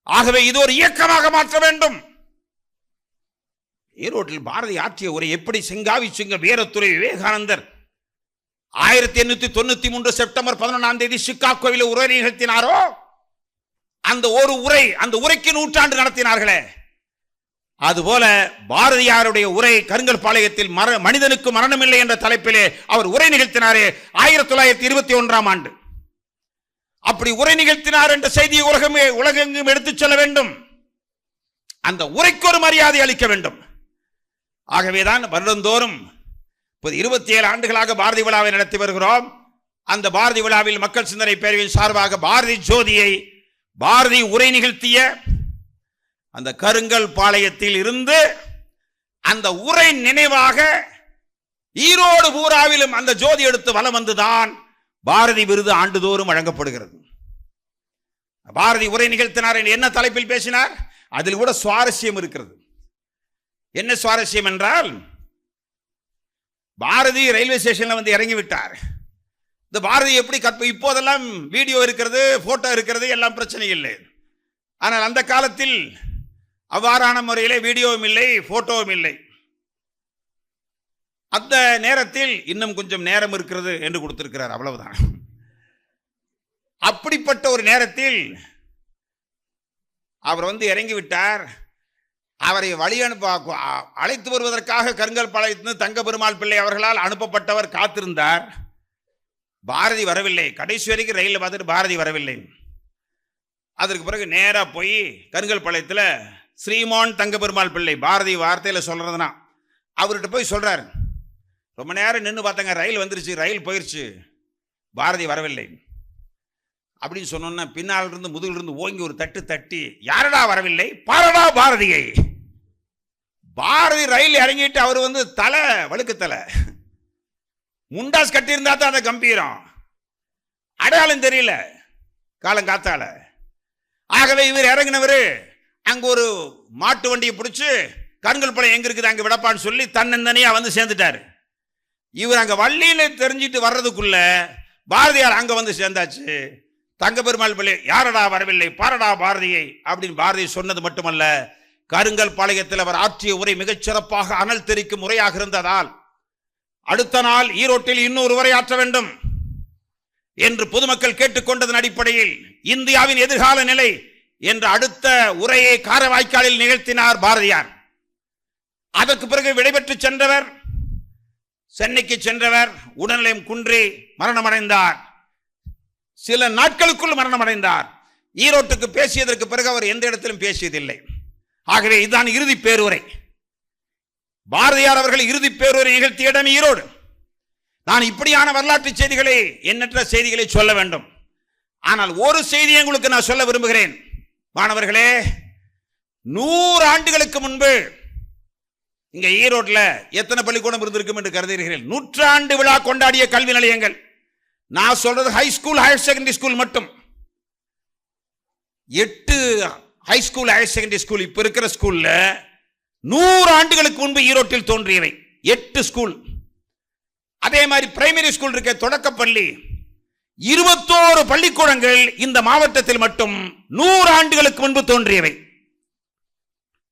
ஆகவே இது ஒரு இயக்கமாக மாற்ற வேண்டும். ஈரோட்டில் பாரதி ஆற்றிய உரை எப்படி செங்காவி சிங்க வீரத்துறை விவேகானந்தர் 1893 செப்டம்பர் 11ஆம் தேதி சிக்காகோவில் உரை நிகழ்த்தினாரோ, அந்த ஒரு உரை, அந்த உரைக்கு 100 ஆண்டு நடத்தினார்களே, அதுபோல பாரதியாருடைய உரை கருங்கல் பாளையத்தில் மனிதனுக்கு மரணமில்லை என்ற தலைப்பிலே அவர் உரை நிகழ்த்தினாரே 1921ஆம் ஆண்டு. அப்படி உரை நிகழ்த்தினார் என்ற செய்தியை உலகெங்கும் எடுத்துச் செல்ல வேண்டும். அந்த உரைக்கு ஒரு மரியாதை அளிக்க வேண்டும். ஆகவேதான் வருடந்தோறும் 27 ஆண்டுகளாக பாரதி விழாவை நடத்தி வருகிறோம். அந்த பாரதி விழாவில் மக்கள் சிந்தனை பேரவையின் சார்பாக பாரதி ஜோதியை, பாரதி உரை நிகழ்த்திய அந்த கருங்கல் பாளையத்தில் இருந்து அந்த உரை நினைவாக ஈரோடு பூராவிலும் அந்த ஜோதி எடுத்து வலம் வந்துதான் பாரதி விருது ஆண்டுதோறும் வழங்கப்படுகிறது. பாரதி உரை நிகழ்த்தினார் என்ன தலைப்பில் பேசினார்? அதில் கூட சுவாரஸ்யம் இருக்கிறது. என்ன சுவாரஸ்யம் என்றால், பாரதி ரயில்வே ஸ்டேஷன்ல வந்து இறங்கி விட்டார். இந்த பாரதி எப்படி இப்போதெல்லாம் வீடியோ இருக்கிறது, போட்டோ இருக்கிறது, எல்லாம் பிரச்சனை இல்லை. ஆனால் அந்த காலத்தில் அவ்வாறான முறையிலே வீடியோவும் இல்லை, போட்டோவும் இல்லை. அந்த நேரத்தில் இன்னும் கொஞ்சம் நேரம் இருக்கிறது என்று கொடுத்திருக்கிறார், அவ்வளவுதான். அப்படிப்பட்ட ஒரு நேரத்தில் அவர் வந்து இறங்கி விட்டார். அவரை வழி அனுப்ப அழைத்து வருவதற்காக கருங்கல்பாளையத்திலிருந்து தங்க பெருமாள் பிள்ளை அவர்களால் அனுப்பப்பட்டவர் காத்திருந்தார். பாரதி வரவில்லை. கடைசி வரைக்கும் ரயிலில் பார்த்துட்டு பாரதி வரவில்லை. அதற்கு பிறகு நேராக போய் கருங்கல்பாளையத்தில் ஸ்ரீமான் தங்க பெருமாள் பிள்ளை, பாரதி வார்த்தையில் சொல்கிறதுனா, அவர்கிட்ட போய் சொல்கிறார், ரொம்ப நேரம் நின்று பார்த்தாங்க, ரயில் வந்துருச்சு, ரயில் போயிடுச்சு, பாரதி வரவில்லை அப்படின்னு சொன்னோன்னா பின்னால் இருந்து முதுகிலிருந்து ஓங்கி ஒரு தட்டு தட்டி, யாரடா வரவில்லை, பாரடா பாரதியை. பாரதி ரயில் இறங்கிட்டு அவர் வந்து தலை வழுக்கு தலை, முண்டாஸ் கட்டியிருந்தா தான் அந்த கம்பீரம், அடையாளம் தெரியல காலங்காத்தால. ஆகவே இவர் இறங்கினவர் அங்க ஒரு மாட்டு வண்டியை பிடிச்சு கருங்கல்பாளையம் எங்க இருக்குது அங்க விடப்பான்னு சொல்லி தன்னந்தனியா வந்து சேர்ந்துட்டாரு. இவர் அங்க வள்ளியில தெரிஞ்சிட்டு வர்றதுக்குள்ள பாரதியார் அங்க வந்து சேர்ந்தாச்சு. தங்க பெருமாள் பிள்ளை, யாரடா வரவில்லை, பாரடா பாரதியை அப்படின்னு பாரதி சொன்னது மட்டுமல்ல, கருங்கல்பாளையத்தில் அவர் ஆற்றிய உரை மிகச்சிறப்பாக அனல் தெரிக்கும் உரையாக இருந்ததால் அடுத்த நாள் ஈரோட்டில் இன்னொரு உரை ஆற்ற வேண்டும் என்று பொதுமக்கள் கேட்டுக்கொண்டதன் அடிப்படையில் இந்தியாவின் எதிர்கால நிலை என்ற அடுத்த உரையை காரவாய்க்காலில் நிகழ்த்தினார் பாரதியார். அதற்கு பிறகு விடைபெற்று சென்றவர், சென்னைக்கு சென்றவர் உடல்நலம் குன்றி மரணமடைந்தார். சில நாட்களுக்குள் மரணமடைந்தார். ஈரோட்டுக்கு பேசியதற்கு பிறகு அவர் எந்த இடத்திலும் பேசியதில்லை. ஆகவே இதுதான் இறுதி பேருரை. பாரதியார் அவர்கள் இறுதி பேருரை நிகழ்த்திய இடம் ஈரோடு. நான் இப்படியான வரலாற்று செய்திகளை, எண்ணற்ற செய்திகளை சொல்ல வேண்டும். ஆனால் ஒரு செய்தியை உங்களுக்கு நான் சொல்ல விரும்புகிறேன். மாணவர்களே, 100 ஆண்டுகளுக்கு முன்பு இங்க ஈரோட்டில் எத்தனை பள்ளிக்கூடம் இருந்திருக்கும் என்று கருதுகிறீர்கள்? 100 விழா கொண்டாடிய கல்வி நிலையங்கள். நான் சொல்றது high school, higher secondary school மட்டும். 8 high school, higher secondary school இப்ப இருக்கிற ஸ்கூல்ல 100 ஆண்டுகளுக்கு முன்பு ஈரோட்டில் தோன்றியவை 8 ஸ்கூல். அதே மாதிரி பிரைமரி ஸ்கூல் இருக்க தொடக்கப்பள்ளி 21 பள்ளிக்கூடங்கள் இந்த மாவட்டத்தில் மட்டும் 100 ஆண்டுகளுக்கு முன்பு தோன்றியவை.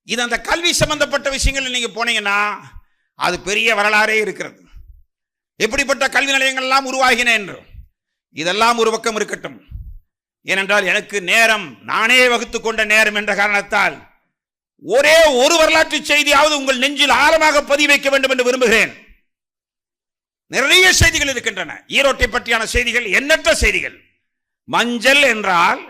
இது அந்த கல்வி சம்பந்தப்பட்ட விஷயங்கள் நீங்க போனீங்கன்னா அது பெரிய வரலாறே இருக்கிறது. எப்படிப்பட்ட கல்வி நிலையங்கள் எல்லாம் உருவாகின என்று. இதெல்லாம் ஒரு பக்கம் இருக்கட்டும். ஏனென்றால் எனக்கு நேரம், நானே வகுத்துக் கொண்ட நேரம் என்ற காரணத்தால் ஒரே ஒரு வரலாற்று செய்தியாவது உங்கள் நெஞ்சில் ஆழமாக பதிவு வைக்க வேண்டும் என்று விரும்புகிறேன். நிறைய செய்திகள் இருக்கின்றன. ஈரோட்டை பற்றியான செய்திகள், எண்ணற்ற செய்திகள். மஞ்சள் என்றால்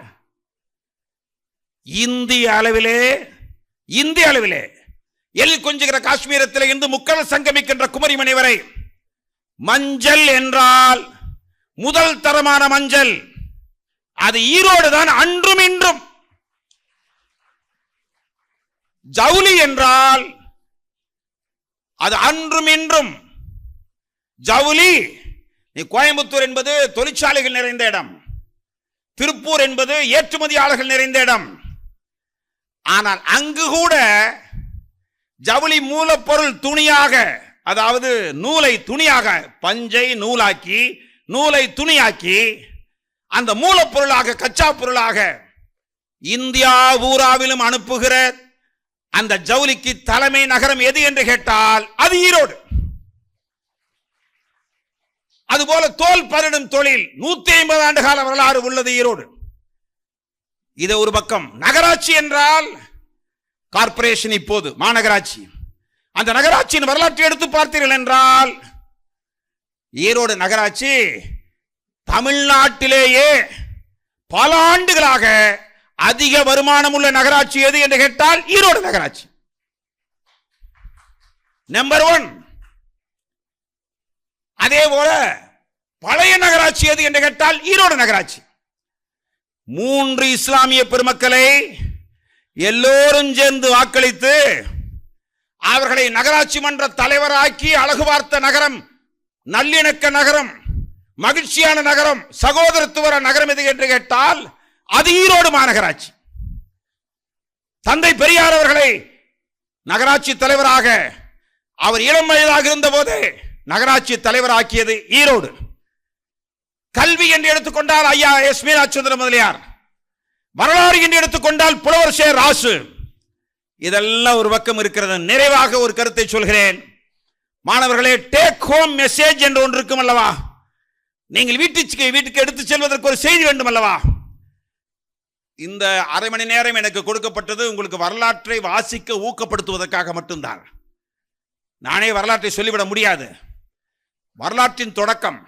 இந்திய அளவிலே எல் கொஞ்சுகிற காஷ்மீரத்தில் இருந்து முக்கடல் சங்கமிக்கின்ற குமரிமணி வரை மஞ்சள் என்றால் முதல் தரமான மஞ்சள் அது ஈரோடு தான், அன்றும் இன்றும். ஜவுளி என்றால் அது அன்றும் இன்றும். ஜவுளி, கோயம்புத்தூர் என்பது தொழிற்சாலைகள் நிறைந்த இடம், திருப்பூர் என்பது ஏற்றுமதியாளர்கள் நிறைந்த இடம். ஆனால் அங்கு கூட ஜவுளி மூலப்பொருள் துணியாக, அதாவது நூலை துணியாக, பஞ்சை நூலாக்கி நூலை துணியாக்கி அந்த மூலப்பொருளாக, கச்சா பொருளாக இந்தியா பூராவிலும் அனுப்புகிற அந்த ஜவுளிக்கு தலைமை நகரம் எது என்று கேட்டால் அது ஈரோடு. அதுபோல தோல் பதனிடும் தொழில் 150 ஆண்டு கால வரலாறு உள்ளது ஈரோடு. இது ஒரு பக்கம். நகராட்சி என்றால் கார்ப்பரேஷன், இப்போது மாநகராட்சி. அந்த நகராட்சியின் வரலாற்றை எடுத்து பார்த்தீர்கள் என்றால் ஈரோடு நகராட்சி தமிழ்நாட்டிலேயே பல ஆண்டுகளாக அதிக வருமானம் உள்ள நகராட்சி எது என்று கேட்டால் ஈரோடு நகராட்சி நம்பர் 1. அதே போல பழைய நகராட்சி எது என்று கேட்டால் ஈரோடு நகராட்சி. 3 இஸ்லாமிய பெருமக்களை எல்லோரும் சேர்ந்து வாக்களித்து அவர்களை நகராட்சி மன்ற தலைவராக்கி அழகு பார்த்த நகரம், நல்லிணக்க நகரம், மகிழ்ச்சியான நகரம், சகோதரத்துவ நகரம் எது என்று கேட்டால் அது ஈரோடு மாநகராட்சி. தந்தை பெரியார் அவர்களை நகராட்சி தலைவராக அவர் இளம் வயதாக இருந்த போது நகராட்சி தலைவராக்கியது ஈரோடு. கல்வி என்று எடுத்துக்கொண்டால் ஐயா எஸ் மீனாட்சிசுந்தர முதலியார், வரலாறு என்று எடுத்துக்கொண்டால் புலவர் சே ராசு. இதெல்லாம் ஒரு பக்கம் இருக்கிறது. நிறைவாக ஒரு கருத்தை சொல்கிறேன் மாணவர்களே. டேக் ஹோம் மெசேஜ் என்று ஒன்று இருக்கும் அல்லவா? நீங்கள் வீட்டுக்கு எடுத்து செல்வதற்கு ஒரு செய்தி வேண்டும் அல்லவா? இந்த அரை மணி நேரம் எனக்கு கொடுக்கப்பட்டது உங்களுக்கு வரலாற்றை வாசிக்க ஊக்கப்படுத்துவதற்காக மட்டும்தான். நானே வரலாற்றை சொல்லிவிட முடியாது. வரலாற்றின் தொடக்கம்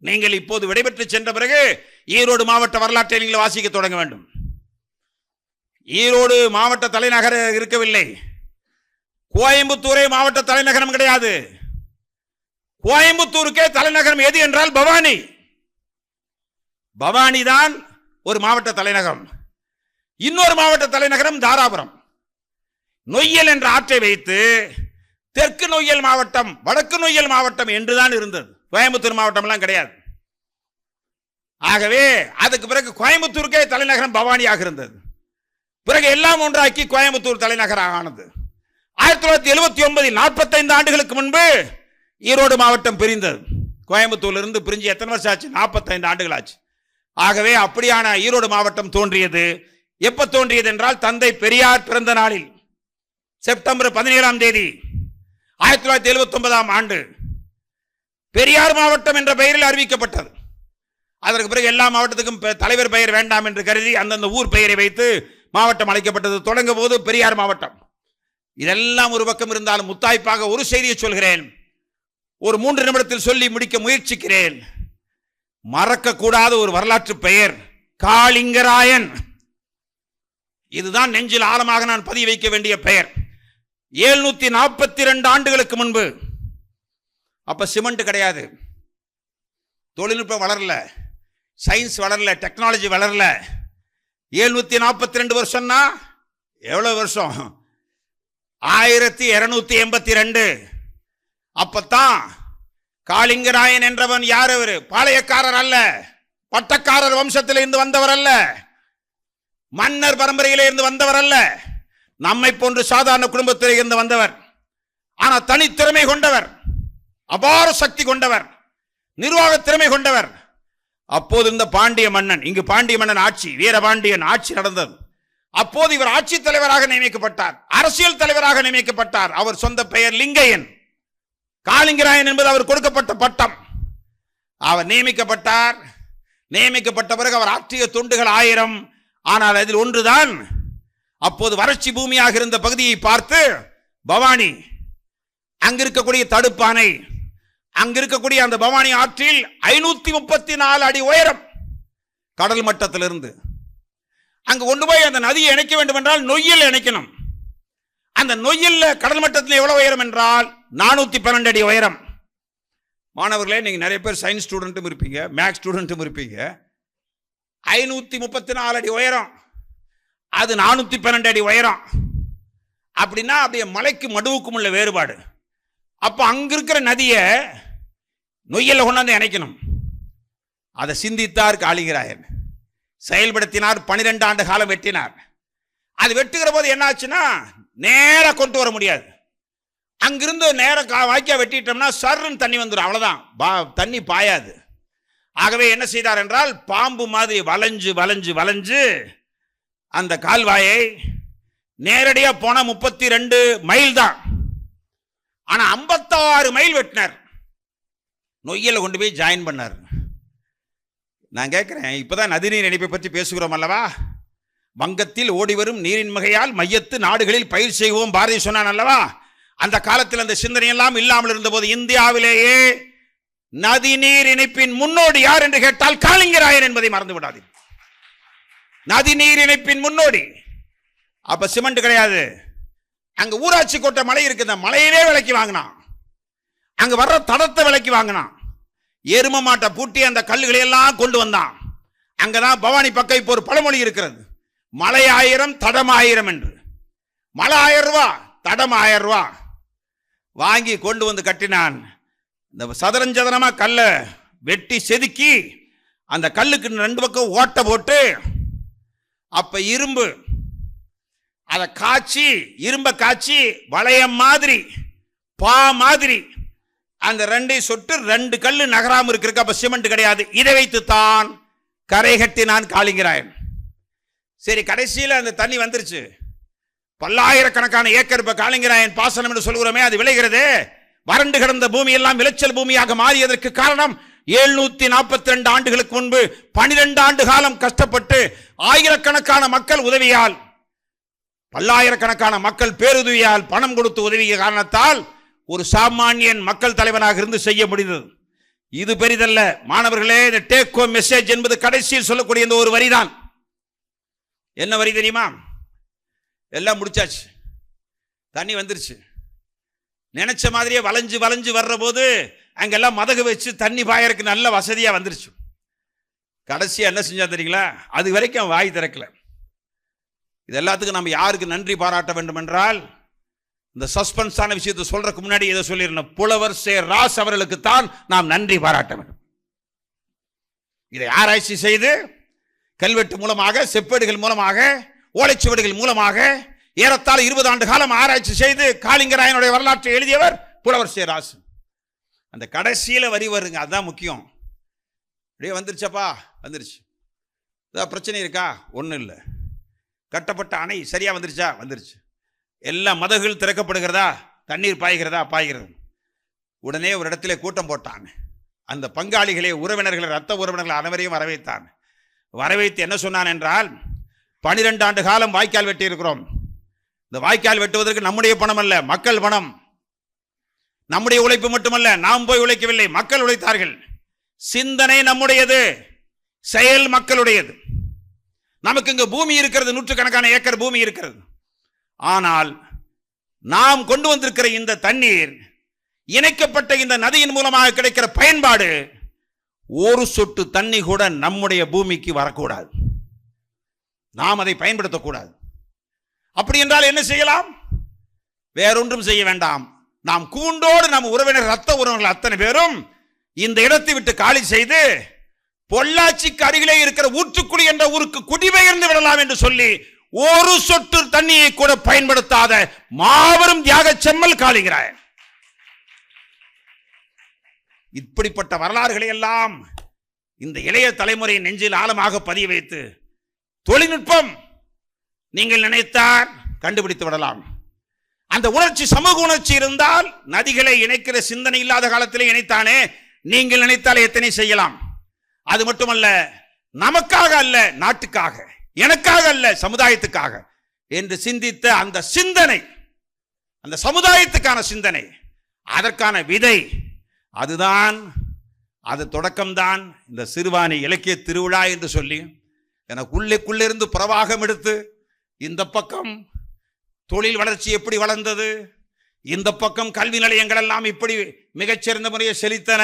நீங்கள் இப்போது விடைபெற்று சென்ற பிறகு ஈரோடு மாவட்ட வரலாற்றை நீங்கள் வாசிக்க தொடங்க வேண்டும். ஈரோடு மாவட்ட தலைநகர் இருக்கவில்லை. கோயம்புத்தூரே மாவட்ட தலைநகரம் கிடையாது. கோயம்புத்தூருக்கே தலைநகரம் எது என்றால் பவானி. பவானி தான் ஒரு மாவட்ட தலைநகரம். இன்னொரு மாவட்ட தலைநகரம் தாராபுரம். நொய்யல் என்ற ஆற்றை வைத்து தெற்கு நொய்யல் மாவட்டம், வடக்கு நொய்யல் மாவட்டம் என்றுதான் இருந்தது. கோயம்புத்தூர் மாவட்டம் எல்லாம் கிடையாது. ஆகவே அதுக்கு பிறகு கோயம்புத்தூருக்கே தலைநகரம் பவானியாக இருந்தது. பிறகு எல்லாம் ஒன்றாக்கி கோயம்புத்தூர் தலைநகராக ஆனது. 1979 45 ஆண்டுகளுக்கு முன்பு ஈரோடு மாவட்டம் பிரிந்தது. கோயம்புத்தூரிலிருந்து பிரிஞ்சு எத்தனை வருஷம் ஆச்சு? 45 ஆண்டுகள் ஆச்சு. ஆகவே அப்படியான ஈரோடு மாவட்டம் தோன்றியது. எப்ப தோன்றியது என்றால் தந்தை பெரியார் பிறந்த நாளில் செப்டம்பர் 17ஆம் தேதி 1979ஆம் ஆண்டு பெரியார் மாவட்டம் என்ற பெயரில் அறிவிக்கப்பட்டது. அதற்கு பிறகு எல்லா மாவட்டத்துக்கும் தலைவர் பெயர் வேண்டாம் என்று கருதி அந்தந்த ஊர் பெயரை வைத்து மாவட்டம் அழைக்கப்பட்டது. தொடங்கும் போது பெரியார் மாவட்டம். இதெல்லாம் ஒரு பக்கம் இருந்தாலும் முத்தாய்ப்பாக ஒரு செய்தியை சொல்கிறேன். ஒரு 3 நிமிடத்தில் சொல்லி முடிக்க முயற்சிக்கிறேன். மறக்கக்கூடாத ஒரு வரலாற்று பெயர் காளிங்கராயன். இதுதான் நெஞ்சில் ஆழமாக நான் பதிய வைக்க வேண்டிய பெயர். 742 ஆண்டுகளுக்கு முன்பு, அப்ப சிமெண்ட் கிடையாது, தொழில்நுட்பம் வளரல, சயின்ஸ் வளரல, டெக்னாலஜி வளரல. 742 வருஷம்னா எவ்வளவு வருஷம்? 1282. அப்பத்தான் காளிங்கராயன் என்றவன் யார்? அவர் பாளையக்காரர் அல்ல, பட்டக்காரர் வம்சத்திலிருந்து வந்தவர் அல்ல, மன்னர் பரம்பரையிலே இருந்து வந்தவர் அல்ல, நம்மை போன்று சாதாரண குடும்பத்திலே இருந்து வந்தவர். ஆனா தனித்திறமை கொண்டவர், அபார சக்தி கொண்டவர், நிர்வாக திறமை கொண்டவர். அப்போது இந்த பாண்டிய மன்னன், இங்கு பாண்டிய மன்னன் ஆட்சி, வீரபாண்டியன் ஆட்சி நடந்தது. அப்போது இவர் ஆட்சி தலைவராக நியமிக்கப்பட்டார், அரசியல் தலைவராக நியமிக்கப்பட்டார். அவர் சொந்த பெயர் லிங்கையன். காளிங்கராயன் என்பது அவர் கொடுக்கப்பட்ட பட்டம். அவர் நியமிக்கப்பட்டார். நியமிக்கப்பட்ட பிறகு அவர் ஆற்றிய தொண்டுகள் 1000. ஆனால் அதில் ஒன்றுதான், அப்போது வறட்சி பூமியாக இருந்த பகுதியை பார்த்து பவானி, அங்கிருக்கக்கூடிய தடுப்பானை, அங்கிருக்கக்கூடிய அந்த பவானி ஆற்றில் 534 அடி உயரம் கடல் மட்டத்திலிருந்து அங்கு கொண்டு போய் அந்த நதியை இணைக்க வேண்டும் என்றால் நொய்யல் இணைக்கணும். அந்த நொய்யல்ல கடல் மட்டத்தில் எவ்வளவு உயரம் என்றால் 412 அடி உயரம். மாணவர்களே, நீங்க நிறைய பேர் சயின்ஸ் ஸ்டூடெண்ட்டும் இருப்பீங்க, மேக்ஸ் ஸ்டூடெண்ட்டும் இருப்பீங்க. 534 அடி உயரம், அது 412 அடி உயரம். அப்படின்னா அப்படியே மலைக்கு மடுவுக்கும் உள்ள வேறுபாடு. அப்ப அங்க இருக்கிற நதியை நொய்யல்ல கொண்டாந்து இணைக்கணும். அதை சிந்தித்தார் காளிங்கராயன், செயல்படுத்தினார். 12 ஆண்டு காலம் வெட்டினார். அது வெட்டுகிற போது என்ன ஆச்சுன்னா, நேர கொண்டு வர முடியாது. அங்கிருந்து நேர வாய்க்கா வெட்டிட்டோம்னா சர்ன்னு தண்ணி வந்துடும், அவ்வளவுதான், தண்ணி பாயாது. ஆகவே என்ன செய்தார் என்றால், பாம்பு மாதிரி வளைஞ்சு வளைஞ்சு வளைஞ்சு அந்த கால்வாயை நேரடியா போன 32 மைல் தான். ஆனா 56 மைல் வெட்டினார். நொய்யல கொண்டு போய் ஜாயின் பண்ணார். நான் கேட்கிறேன், இப்பதான் நதிநீர் இணைப்பை பற்றி பேசுகிறோம் அல்லவா? வங்கத்தில் ஓடிவரும் நீரின் மிகையால் மையத்து நாடுகளில் பயிர் செய்வோம் பாரதி சொன்னான் அல்லவா? அந்த காலத்தில் அந்த சிந்தனை எல்லாம் இல்லாமல் இருந்த போது இந்தியாவிலேயே நதிநீர் இணைப்பின் முன்னோடி யார் என்று கேட்டால் காளிங்கராயன் என்பதை மறந்து விடாது. நதிநீர் இணைப்பின் முன்னோடி. அப்ப சிமெண்ட் கிடையாது. அங்க ஊராட்சி கோட்டை மலை இருக்கு, அந்த மலையிலே விலைக்கு வாங்கினான். அங்க வர்ற தடத்தை விலைக்கு வாங்கினான். எரும மாட்டை பூட்டி அந்த கல்லுகளை எல்லாம் கொண்டு வந்தான். அங்கதான் பவானி பக்கம் இப்போ ஒரு பழமொழி இருக்கிறது, மலை 1000 தடம் 1000 என்று. மலை 1000 ரூபாய், தடம் 1000 ரூபாய். வாங்கி கொண்டு வந்து கட்டினான். இந்த சதுரஞ்சதனமா கல்லை வெட்டி செதுக்கி அந்த கல்லுக்கு 2 பக்கம் ஓட்டை போட்டு, அப்ப இரும்பு அதை காய்ச்சி, இரும்ப காய்ச்சி வளையம் மாதிரி பா மாதிரி அந்த 2 சொட்டு 2 கல்லு நகராம இருக்கு. அப்ப சிமெண்ட் கிடையாது. இதை வைத்து தான் கரை கட்டினான் காளிங்கராயன். சரி, கடைசியில் அந்த தண்ணி வந்துருச்சு. பல்லாயிரக்கணக்கான ஏக்கர் இப்ப காளிங்கராயன் பாசனம் என்று சொல்கிறோமே, அது விளைகிறது. வறண்டு கிடந்த பூமி எல்லாம் விளைச்சல் பூமியாக மாறியதற்கு காரணம் 742 ஆண்டுகளுக்கு முன்பு 12 ஆண்டு காலம் கஷ்டப்பட்டு ஆயிரக்கணக்கான மக்கள் உதவியால், பல்லாயிரக்கணக்கான மக்கள் பேருதவியால் பணம் கொடுத்து உதவிய காரணத்தால் ஒரு சாமானியன் மக்கள் தலைவனாக இருந்து செய்ய முடிந்தது. இது பெரிதல்ல மாணவர்களே. இந்த டேக் ஹோம் மெசேஜ் என்பது கடைசியில் சொல்லக்கூடிய இந்த ஒரு வரிதான். என்ன வரி தெரியுமா? எல்லாம் முடிச்சாச்சு, தண்ணி வந்துருச்சு, நினைச்ச மாதிரியே வளைஞ்சு வளைஞ்சு வர்ற போது அங்கெல்லாம் மதகு வச்சு தண்ணி பாயறதுக்கு நல்ல வசதியா வந்துருச்சு. கடைசியா என்ன செஞ்சா தெரியுங்களா? அது வரைக்கும் வாய் திறக்கல. இது எல்லாத்துக்கும் நம்ம யாருக்கு நன்றி பாராட்ட வேண்டும் என்றால், இந்த சஸ்பென்ஸான விஷயத்தை சொல்றதுக்கு முன்னாடி இதை சொல்லிருந்தோம், புலவர் சே ராஸ் அவர்களுக்கு தான் நாம் நன்றி பாராட்ட வேண்டும். இதை ஆராய்ச்சி செய்து கல்வெட்டு மூலமாக, செப்பேடுகள் மூலமாக, ஓலைச்சுவடுகள் மூலமாக ஏறத்தாழ 20 ஆண்டு காலம் ஆராய்ச்சி செய்து காளிங்கராயனுடைய வரலாற்றை எழுதியவர் புலவர் சே ராஸ். அந்த கடைசியில வரி வருங்க, அதுதான் முக்கியம். அப்படியே வந்துருச்சப்பா, வந்துருச்சு. ஏதாவது பிரச்சனை இருக்கா? ஒன்றும் இல்லை. கட்டப்பட்ட அணை சரியா வந்துருச்சா? வந்துருச்சு. எல்லா மதகுகள் திறக்கப்படுகிறதா? தண்ணீர் பாய்கிறதா? பாய்கிறது. உடனே ஒரு இடத்துல கூட்டம் போட்டாங்க. அந்த பங்காளிகளே, உறவினர்களை, ரத்த உறவினர்கள் அனைவரையும் வரவைத்தான். வரவைத்து என்ன சொன்னான் என்றால், 12 ஆண்டு காலம் வாய்க்கால் வெட்டி இருக்கிறோம். இந்த வாய்க்கால் வெட்டுவதற்கு நம்முடைய பணம் அல்ல, மக்கள் பணம். நம்முடைய உழைப்பு மட்டுமல்ல, நாம் போய் உழைக்கவில்லை, மக்கள் உழைத்தார்கள். சிந்தனை நம்முடையது, செயல் மக்களுடையது. நமக்கு இங்கு பூமி இருக்கிறது, நூற்றுக்கணக்கான ஏக்கர் பூமி இருக்கிறது. ஆனால் நாம் கொண்டு வந்திருக்கிற இந்த தண்ணீர், இணைக்கப்பட்ட இந்த நதியின் மூலமாக கிடைக்கிற பயன்பாடு, ஒரு சொட்டு தண்ணி கூட நம்முடைய பூமிக்கு வரக்கூடாது. நாம் அதை பயன்படுத்தக்கூடாது. அப்படி என்றால் என்ன செய்யலாம்? வேறொன்றும் செய்ய வேண்டாம். நாம் கூண்டோடு நம் உறவினர், ரத்த உறவினர்கள் அத்தனை பேரும் இந்த இடத்தை விட்டு காலி செய்து பொள்ளாச்சிக்கு அருகிலே இருக்கிற ஊற்றுக்குடி என்ற ஊருக்கு குடிபெயர்ந்து விடலாம் என்று சொல்லி ஒரு சொட்டு தண்ணியை கூட பயன்படுத்தாத மாபெரும் தியாக செம்மல் காளிங்கராயன். இப்படிப்பட்ட வரலாறுகளை எல்லாம் இந்த இளைய தலைமுறையின் நெஞ்சில் ஆழமாக பதிய வைத்து, தொழில்நுட்பம் நீங்கள் நினைத்தால் கண்டுபிடித்து விடலாம். அந்த உணர்ச்சி, சமூக உணர்ச்சி இருந்தால் நதிகளை இணைக்கிற சிந்தனை இல்லாத காலத்திலே இணைத்தானே, நீங்கள் நினைத்தால் எத்தனை செய்யலாம். அது மட்டுமல்ல, நமக்காக அல்ல, நாட்டுக்காக, எனக்காக அல்ல, சமுதாயத்துக்காக என்று சிந்தித்த அந்த சிந்தனை, அந்த சமுதாயத்துக்கான சிந்தனை, அதற்கான விதை, அதுதான், அது தொடக்கம்தான் இந்த சிறுவாணி இலக்கிய திருவிழா என்று சொல்லி எனக்கு உள்ளிருந்து பிரவாகம் எடுத்து, இந்த பக்கம் தொழில் வளர்ச்சி எப்படி வளர்ந்தது, இந்த பக்கம் கல்வி நிலையங்கள் எல்லாம் இப்படி மிகச்சிறந்த முறையை செழித்தன,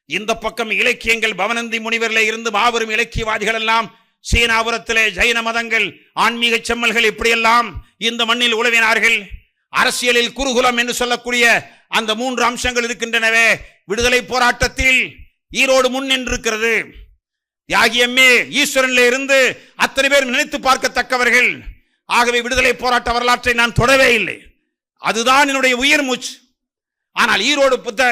இந்த பக்கம் இலக்கியங்கள் பவனந்தி முனிவரில் இருந்து மாபெரும் இலக்கியவாதிகள் எல்லாம், சீனாபுரத்திலே ஜைன மதங்கள், ஆன்மீக செம்மல்கள் இப்படியெல்லாம் இந்த மண்ணில் உழவினார்கள். அரசியலில் குருகுலம் என்று சொல்லக்கூடிய அந்த 3 அம்சங்கள் இருக்கின்றனவே. விடுதலை போராட்டத்தில் ஈரோடு முன் நின்றிருக்கிறது. தியாகியம்மே ஈஸ்வரனில் இருந்து அத்தனை பேர் நினைத்து பார்க்கத்தக்கவர்கள். ஆகவே விடுதலை போராட்ட வரலாற்றை நான் தொடவே இல்லை, அதுதான் என்னுடைய உயிர் மூச்சு. ஆனால்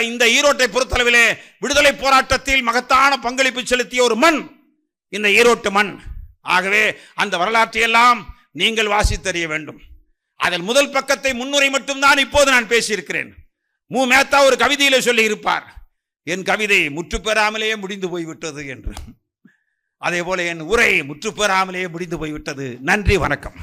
இந்த ஈரோட்டை பொறுத்தளவிலே விடுதலை போராட்டத்தில் மகத்தான பங்களிப்பு செலுத்திய ஒரு மண் இந்த ஈரோட்டு மண். ஆகவே அந்த வரலாற்றை எல்லாம் நீங்கள் வாசித்தறிய வேண்டும். அதில் முதல் பக்கத்தை முன்னுரை மட்டும்தான் இப்போது நான் பேசியிருக்கிறேன். மு மேத்தா ஒரு கவிதையிலே சொல்லி இருப்பார், என் கவிதை முற்று பெறாமலேயே முடிந்து போய்விட்டது என்று. அதே போல என் உரை முற்று பெறாமலேயே முடிந்து போய்விட்டது. நன்றி, வணக்கம்.